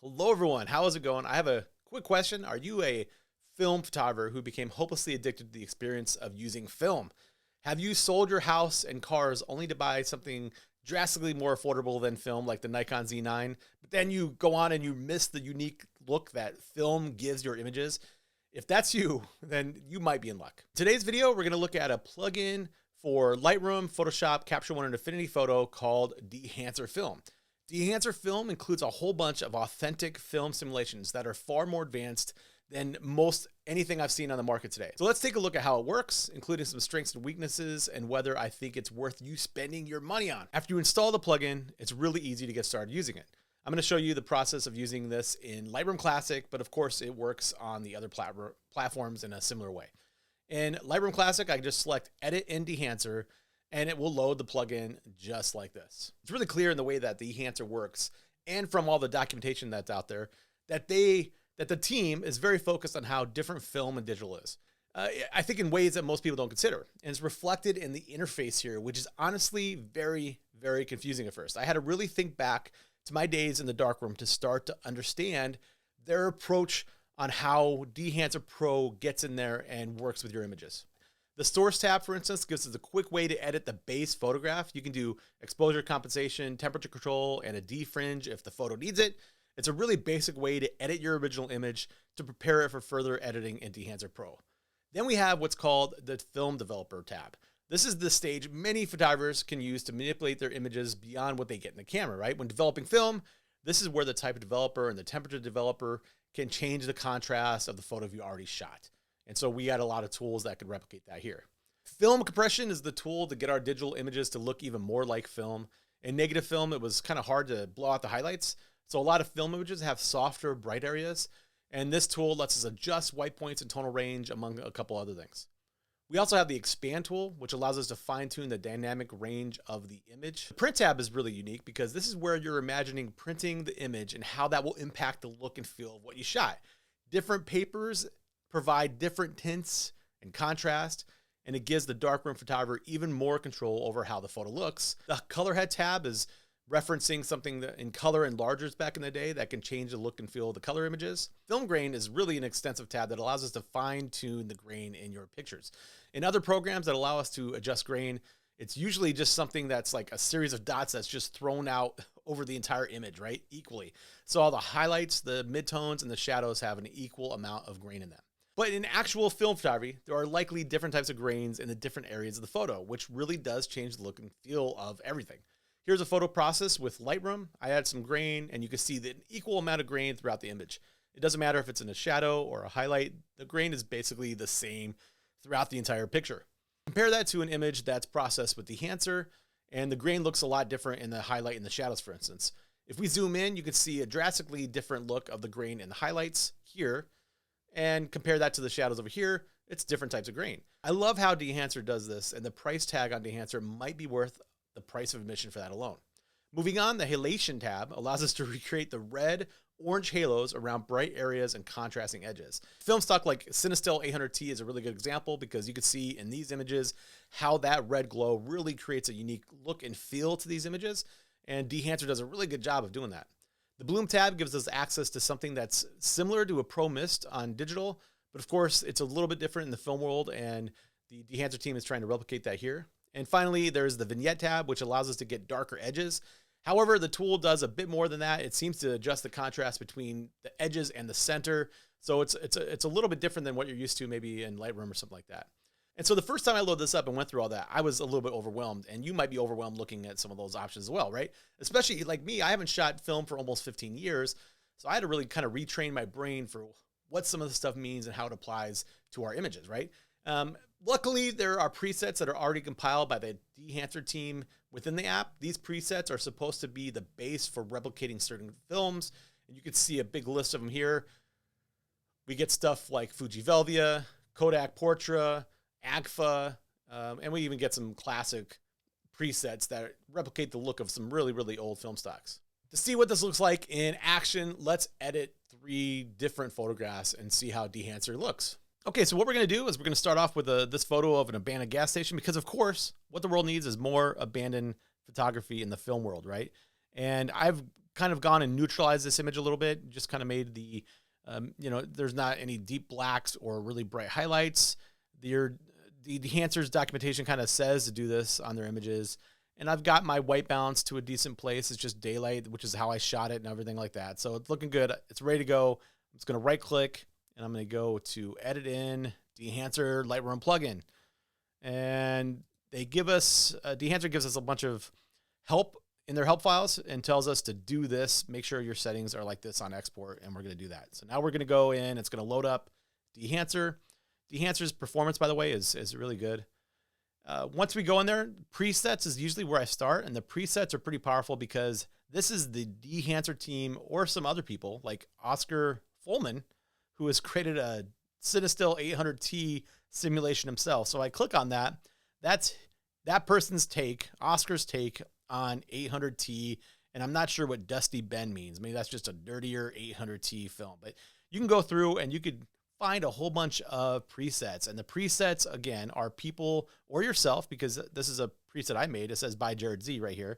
Hello, everyone. How is it going? I have a quick question. Are you a film photographer who became hopelessly addicted to the experience of using film? Have you sold your house and cars only to buy something drastically more affordable than film, like the Nikon Z9? But then you go on and you miss the unique look that film gives your images? If that's you, then you might be in luck. Today's video, we're going to look at a plugin for Lightroom, Photoshop, Capture One, and Affinity Photo called Dehancer Film. Dehancer Film includes a whole bunch of authentic film simulations that are far more advanced than most anything I've seen on the market today. So let's take a look at how it works, including some strengths and weaknesses, and whether I think it's worth you spending your money on. After you install the plugin, it's really easy to get started using it. I'm going to show you the process of using this in Lightroom Classic, but of course it works on the other platforms in a similar way. In Lightroom Classic, I just select Edit in Dehancer, and it will load the plugin just like this. It's really clear in the way that the Dehancer works, and from all the documentation that's out there, that the team is very focused on how different film and digital is. I think in ways that most people don't consider. And it's reflected in the interface here, which is honestly very, very confusing at first. I had to really think back to my days in the darkroom to start to understand their approach on how Dehancer Pro gets in there and works with your images. The Source tab, for instance, gives us a quick way to edit the base photograph. You can do exposure compensation, temperature control, and a defringe if the photo needs it. It's a really basic way to edit your original image to prepare it for further editing in Dehancer Pro. Then we have what's called the Film Developer tab. This is the stage many photographers can use to manipulate their images beyond what they get in the camera, right? When developing film, this is where the type of developer and the temperature developer can change the contrast of the photo you already shot. And so we got a lot of tools that could replicate that here. Film compression is the tool to get our digital images to look even more like film. In negative film, it was kind of hard to blow out the highlights. So a lot of film images have softer, bright areas. And this tool lets us adjust white points and tonal range, among a couple other things. We also have the expand tool, which allows us to fine tune the dynamic range of the image. The print tab is really unique because this is where you're imagining printing the image and how that will impact the look and feel of what you shot. Different papers provide different tints and contrast, and it gives the darkroom photographer even more control over how the photo looks. The color head tab is referencing something that in color enlargers back in the day that can change the look and feel of the color images. Film grain is really an extensive tab that allows us to fine tune the grain in your pictures. In other programs that allow us to adjust grain, it's usually just something that's like a series of dots that's just thrown out over the entire image, right? Equally. So all the highlights, the midtones, and the shadows have an equal amount of grain in them. But in actual film photography, there are likely different types of grains in the different areas of the photo, which really does change the look and feel of everything. Here's a photo process with Lightroom. I add some grain, and you can see the equal amount of grain throughout the image. It doesn't matter if it's in a shadow or a highlight. The grain is basically the same throughout the entire picture. Compare that to an image that's processed with Dehancer, and the grain looks a lot different in the highlight and the shadows, for instance. If we zoom in, you can see a drastically different look of the grain in the highlights here, and compare that to the shadows over here. It's different types of grain. I love how Dehancer does this, and the price tag on Dehancer might be worth the price of admission for that alone. Moving on, the halation tab allows us to recreate the red, orange halos around bright areas and contrasting edges. Film stock like Cinestill 800T is a really good example because you can see in these images how that red glow really creates a unique look and feel to these images, and Dehancer does a really good job of doing that. The Bloom tab gives us access to something that's similar to a Pro Mist on digital, but of course it's a little bit different in the film world, and the Dehancer team is trying to replicate that here. And finally, there's the Vignette tab, which allows us to get darker edges. However, the tool does a bit more than that. It seems to adjust the contrast between the edges and the center. So it's a little bit different than what you're used to maybe in Lightroom or something like that. And so the first time I loaded this up and went through all that, I was a little bit overwhelmed, and you might be overwhelmed looking at some of those options as well, right? Especially like me, I haven't shot film for almost 15 years. So I had to really kind of retrain my brain for what some of the stuff means and how it applies to our images, right? Luckily, there are presets that are already compiled by the Dehancer team within the app. These presets are supposed to be the base for replicating certain films, and you can see a big list of them here. We get stuff like Fuji Velvia, Kodak Portra, Agfa, and we even get some classic presets that replicate the look of some really, really old film stocks. To see what this looks like in action, let's edit 3 different photographs and see how Dehancer looks. Okay, so what we're going to do is we're going to start off with this photo of an abandoned gas station because, of course, what the world needs is more abandoned photography in the film world, right? And I've kind of gone and neutralized this image a little bit, just kind of made the, there's not any deep blacks or really bright highlights. The Dehancer's documentation kind of says to do this on their images. And I've got my white balance to a decent place. It's just daylight, which is how I shot it and everything like that. So it's looking good. It's ready to go. I'm just going to right click and I'm going to go to edit in Dehancer Lightroom plugin. And they give us, Dehancer gives us a bunch of help in their help files and tells us to do this. Make sure your settings are like this on export, and we're going to do that. So now we're going to go in. It's going to load up Dehancer. Dehancer's performance, by the way, is really good. Once we go in there, presets is usually where I start, and the presets are pretty powerful because this is the Dehancer team or some other people like Oscar Fullman, who has created a Cinestill 800T simulation himself. So I click on that. That's that person's take, Oscar's take on 800T, and I'm not sure what Dusty Ben means. Maybe that's just a dirtier 800T film, but you can go through and you could find a whole bunch of presets, and the presets again are people or yourself, because this is a preset I made. It says by Jerred Z right here.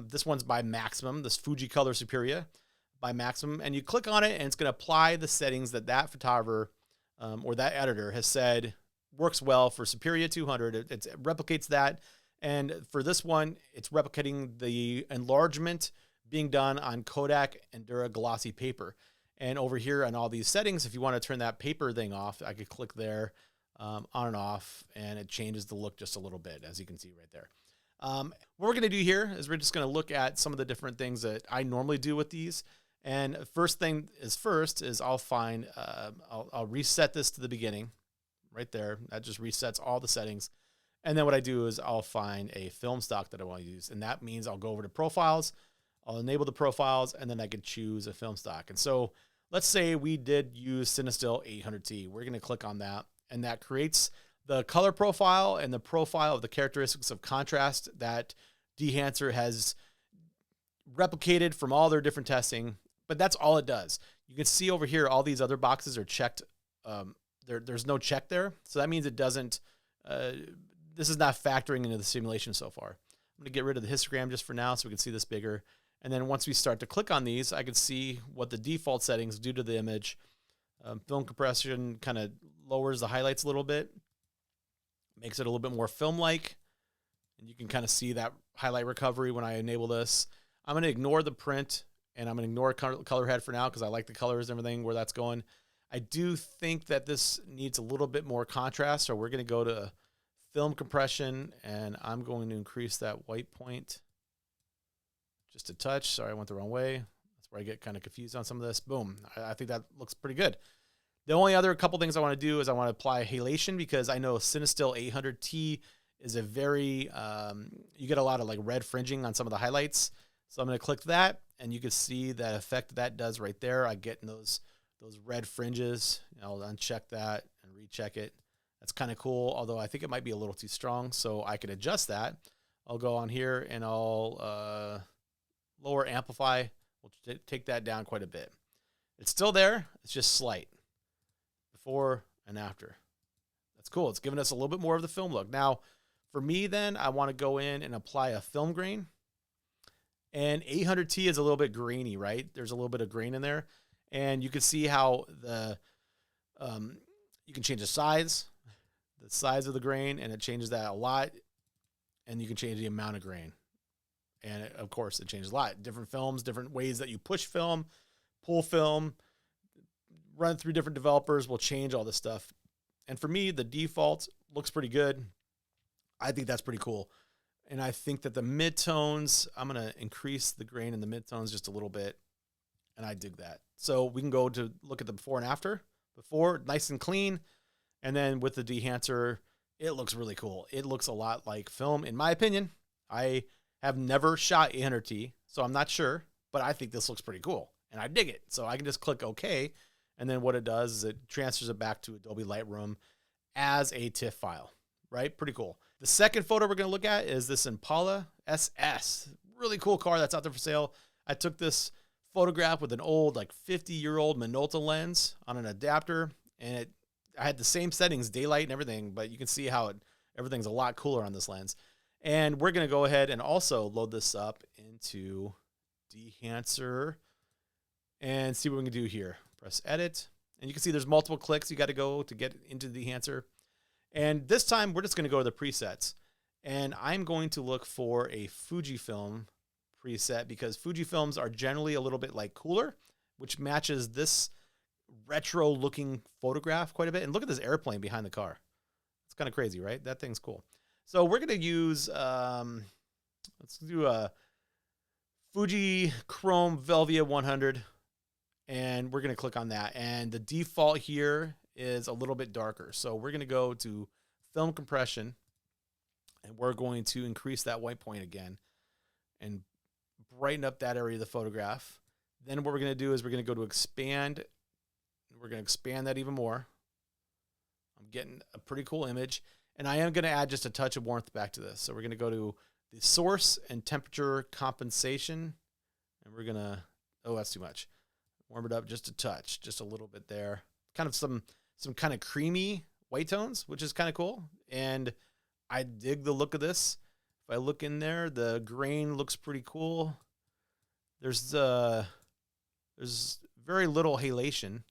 This one's by Maximum, this Fuji Color Superior by Maximum, and you click on it and it's going to apply the settings that that photographer or that editor has said works well for Superior 200. It replicates that. And for this one, it's replicating the enlargement being done on Kodak Endura glossy paper. And over here on all these settings, if you want to turn that paper thing off, I could click there on and off, and it changes the look just a little bit, as you can see right there. What we're going to do here is we're just going to look at some of the different things that I normally do with these. And first thing is I'll find, I'll reset this to the beginning right there. That just resets all the settings. And then what I do is I'll find a film stock that I want to use. And that means I'll go over to profiles, I'll enable the profiles, and then I can choose a film stock. And so let's say we did use Cinestill 800T. We're going to click on that, and that creates the color profile and the profile of the characteristics of contrast that Dehancer has replicated from all their different testing. But that's all it does. You can see over here, all these other boxes are checked. There's no check there. So that means it doesn't, this is not factoring into the simulation so far. I'm going to get rid of the histogram just for now so we can see this bigger. And then once we start to click on these, I can see what the default settings do to the image. Film compression kind of lowers the highlights a little bit, makes it a little bit more film-like. And you can kind of see that highlight recovery when I enable this. I'm going to ignore the print, and I'm going to ignore color head for now because I like the colors and everything where that's going. I do think that this needs a little bit more contrast, so we're going to go to film compression, and I'm going to increase that white point just a touch. Sorry, I went the wrong way. That's where I get kind of confused on some of this. Boom. I think that looks pretty good. The only other couple things I want to do is I want to apply halation, because I know Cinestill 800T is a very, you get a lot of like red fringing on some of the highlights. So I'm going to click that, and you can see that effect that does right there. I get in those red fringes. I'll uncheck that and recheck it. That's kind of cool, although I think it might be a little too strong, so I can adjust that. I'll go on here and I'll lower amplify. We'll take that down quite a bit. It's still there. It's just slight. Before and after. That's cool. It's giving us a little bit more of the film look. Now, for me then, I want to go in and apply a film grain. And 800T is a little bit grainy, right? There's a little bit of grain in there. And you can see how the you can change the size of the grain, and it changes that a lot. And you can change the amount of grain. And of course, it changes a lot. Different films, different ways that you push film, pull film, run through different developers will change all this stuff. And for me, the default looks pretty good. I think that's pretty cool. And I think that the midtones, I'm going to increase the grain in the midtones just a little bit. And I dig that. So we can go to look at the before and after. Before, nice and clean. And then with the Dehancer, it looks really cool. It looks a lot like film, in my opinion. I have never shot 800T, so I'm not sure, but I think this looks pretty cool, and I dig it. So I can just click OK, and then what it does is it transfers it back to Adobe Lightroom as a TIFF file, right? Pretty cool. The second photo we're going to look at is this Impala SS. Really cool car that's out there for sale. I took this photograph with an old, like 50-year-old Minolta lens on an adapter, and I had the same settings, daylight and everything, but you can see how everything's a lot cooler on this lens. And we're going to go ahead and also load this up into Dehancer and see what we can do here. Press edit. And you can see there's multiple clicks you got to go to get into the Dehancer. And this time we're just going to go to the presets. And I'm going to look for a Fujifilm preset because Fujifilms are generally a little bit like cooler, which matches this retro looking photograph quite a bit. And look at this airplane behind the car. It's kind of crazy, right? That thing's cool. So we're going to use, let's do a Fuji Chrome Velvia 100. And we're going to click on that. And the default here is a little bit darker. So we're going to go to film compression. And we're going to increase that white point again and brighten up that area of the photograph. Then what we're going to do is we're going to go to expand. We're going to expand that even more. I'm getting a pretty cool image. And I am going to add just a touch of warmth back to this. So we're going to go to the source and temperature compensation. And we're going to, oh, that's too much. Warm it up just a touch, just a little bit there. Kind of some kind of creamy white tones, which is kind of cool. And I dig the look of this. If I look in there, the grain looks pretty cool. There's very little halation.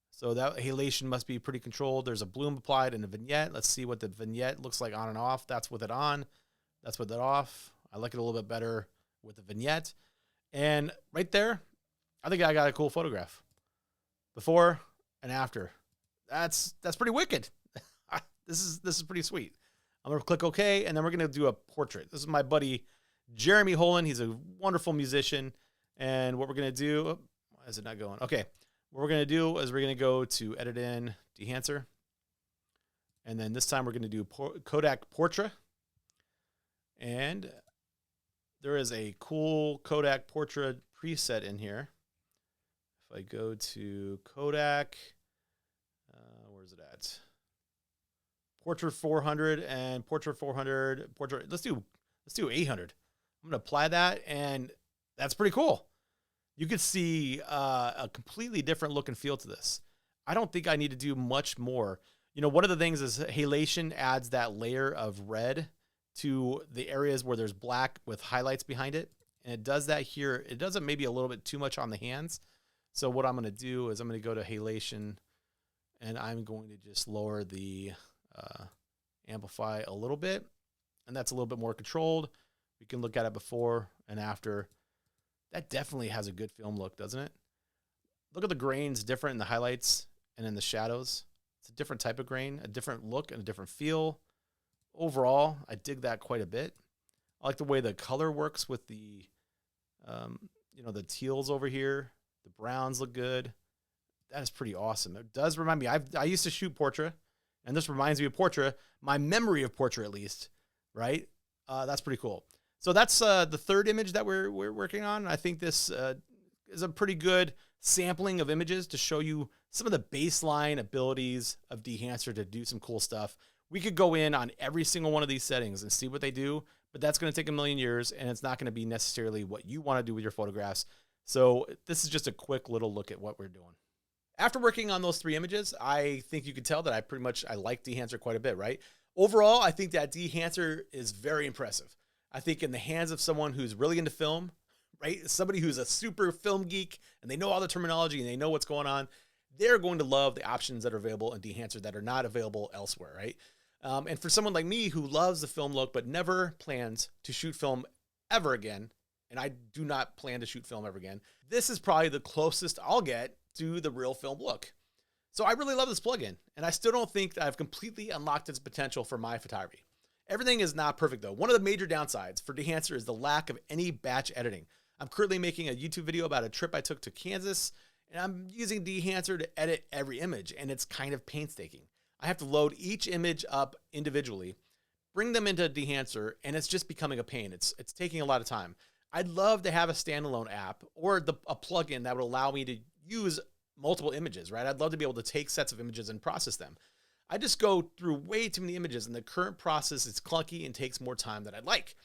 So that halation must be pretty controlled. There's a bloom applied and a vignette. Let's see what the vignette looks like on and off. That's with it on. That's with it off. I like it a little bit better with the vignette. And right there, I think I got a cool photograph. Before and after. That's pretty wicked. This is pretty sweet. I'm going to click OK, and then we're going to do a portrait. This is my buddy, Jeremy Holland. He's a wonderful musician. And what we're going to do, why is it not going? Okay. What we're going to do is we're going to go to Edit in Dehancer. And then this time we're going to do Kodak Portrait. And there is a cool Kodak Portrait preset in here. If I go to Kodak, where's it at? Portrait 400 and Portrait 400. Portrait. Let's do 800. I'm gonna apply that, and that's pretty cool. You could see a completely different look and feel to this. I don't think I need to do much more. You know, one of the things is halation adds that layer of red to the areas where there's black with highlights behind it, and it does that here. It does it maybe a little bit too much on the hands. So what I'm going to do is I'm going to go to halation, and I'm going to just lower the amplify a little bit, and that's a little bit more controlled. We can look at it before and after. That definitely has a good film look, doesn't it? Look at the grains different in the highlights and in the shadows. It's a different type of grain, a different look, and a different feel. Overall, I dig that quite a bit. I like the way the color works with the, the teals over here. The browns look good. That is pretty awesome. It does remind me. I used to shoot portrait, and this reminds me of portrait. My memory of portrait, at least, right? That's pretty cool. So that's the third image that we're working on. I think this is a pretty good sampling of images to show you some of the baseline abilities of Dehancer to do some cool stuff. We could go in on every single one of these settings and see what they do, but that's going to take a million years, and it's not going to be necessarily what you want to do with your photographs. So this is just a quick little look at what we're doing. After working on those three images, I think you could tell that I like Dehancer quite a bit, right? Overall, I think that Dehancer is very impressive. I think in the hands of someone who's really into film, right? Somebody who's a super film geek and they know all the terminology and they know what's going on, they're going to love the options that are available in Dehancer that are not available elsewhere, right? And for someone like me who loves the film look but never plans to shoot film ever again, and I do not plan to shoot film ever again, this is probably the closest I'll get to the real film look. So I really love this plugin, and I still don't think that I've completely unlocked its potential for my photography. Everything is not perfect though. One of the major downsides for Dehancer is the lack of any batch editing. I'm currently making a YouTube video about a trip I took to Kansas, and I'm using Dehancer to edit every image, and it's kind of painstaking. I have to load each image up individually, bring them into Dehancer, and it's just becoming a pain. It's taking a lot of time. I'd love to have a standalone app or a plugin that would allow me to use multiple images, right? I'd love to be able to take sets of images and process them. I just go through way too many images, and the current process is clunky and takes more time than I'd like.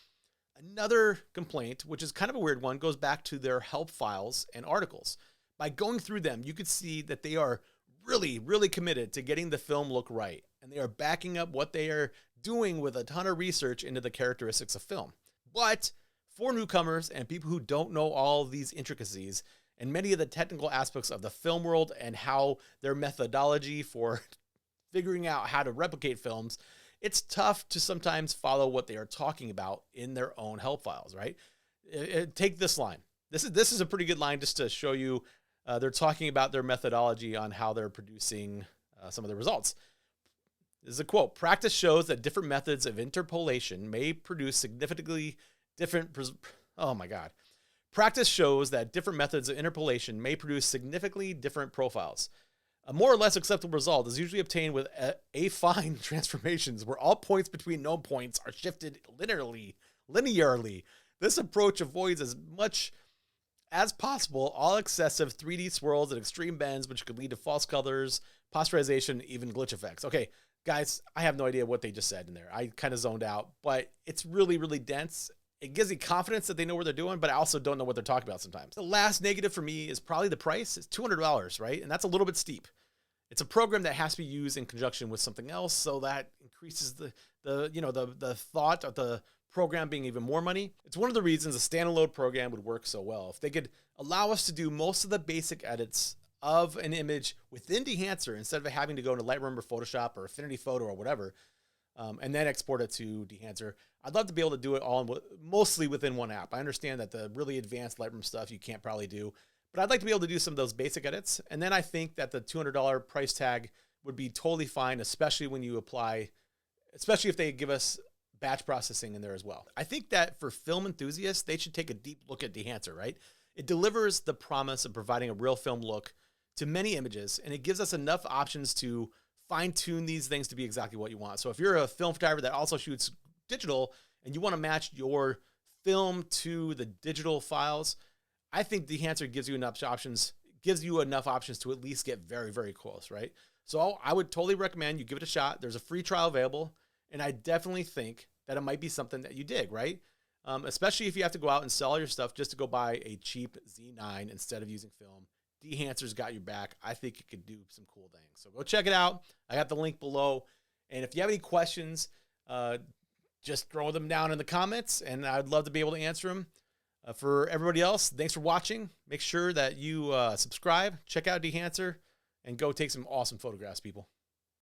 Another complaint, which is kind of a weird one, goes back to their help files and articles. By going through them, you could see that they are really, really committed to getting the film look right, and they are backing up what they are doing with a ton of research into the characteristics of film. But For newcomers and people who don't know all these intricacies and many of the technical aspects of the film world and how their methodology for figuring out how to replicate films, it's tough to sometimes follow what they are talking about in their own help files, right? Take this line. This is a pretty good line just to show you they're talking about their methodology on how they're producing some of the results. This is a quote. Practice shows that different methods of interpolation may produce significantly different. Oh my God. Practice shows that different methods of interpolation may produce significantly different profiles. A more or less acceptable result is usually obtained with affine transformations where all points between known points are shifted linearly. This approach avoids as much as possible all excessive 3D swirls and extreme bends, which could lead to false colors, posterization, even glitch effects. Okay, guys, I have no idea what they just said in there. I kind of zoned out, but it's really, really dense. It gives me confidence that they know what they're doing, but I also don't know what they're talking about sometimes. The last negative for me is probably the price. It's $200, right? And that's a little bit steep. It's a program that has to be used in conjunction with something else, so that increases the thought of the program being even more money. It's one of the reasons a standalone program would work so well. If they could allow us to do most of the basic edits of an image within Dehancer instead of having to go into Lightroom or Photoshop or Affinity Photo or whatever, and then export it to Dehancer, I'd love to be able to do it all mostly within one app. I understand that the really advanced Lightroom stuff you can't probably do, but I'd like to be able to do some of those basic edits. And then I think that the $200 price tag would be totally fine, especially when you apply, especially if they give us batch processing in there as well. I think that for film enthusiasts, they should take a deep look at Dehancer, right? It delivers the promise of providing a real film look to many images, and it gives us enough options to fine-tune these things to be exactly what you want. So if you're a film photographer that also shoots digital and you want to match your film to the digital files, I think Dehancer gives you enough options to at least get very, very close, right? So I would totally recommend you give it a shot. There's a free trial available, and I definitely think that it might be something that you dig, right? Especially if you have to go out and sell your stuff just to go buy a cheap Z9 instead of using film. Dehancer's got your back. I think it could do some cool things. So go check it out. I got the link below. And if you have any questions, just throw them down in the comments, and I'd love to be able to answer them. For everybody else, thanks for watching. Make sure that you subscribe, check out Dehancer, and go take some awesome photographs, people.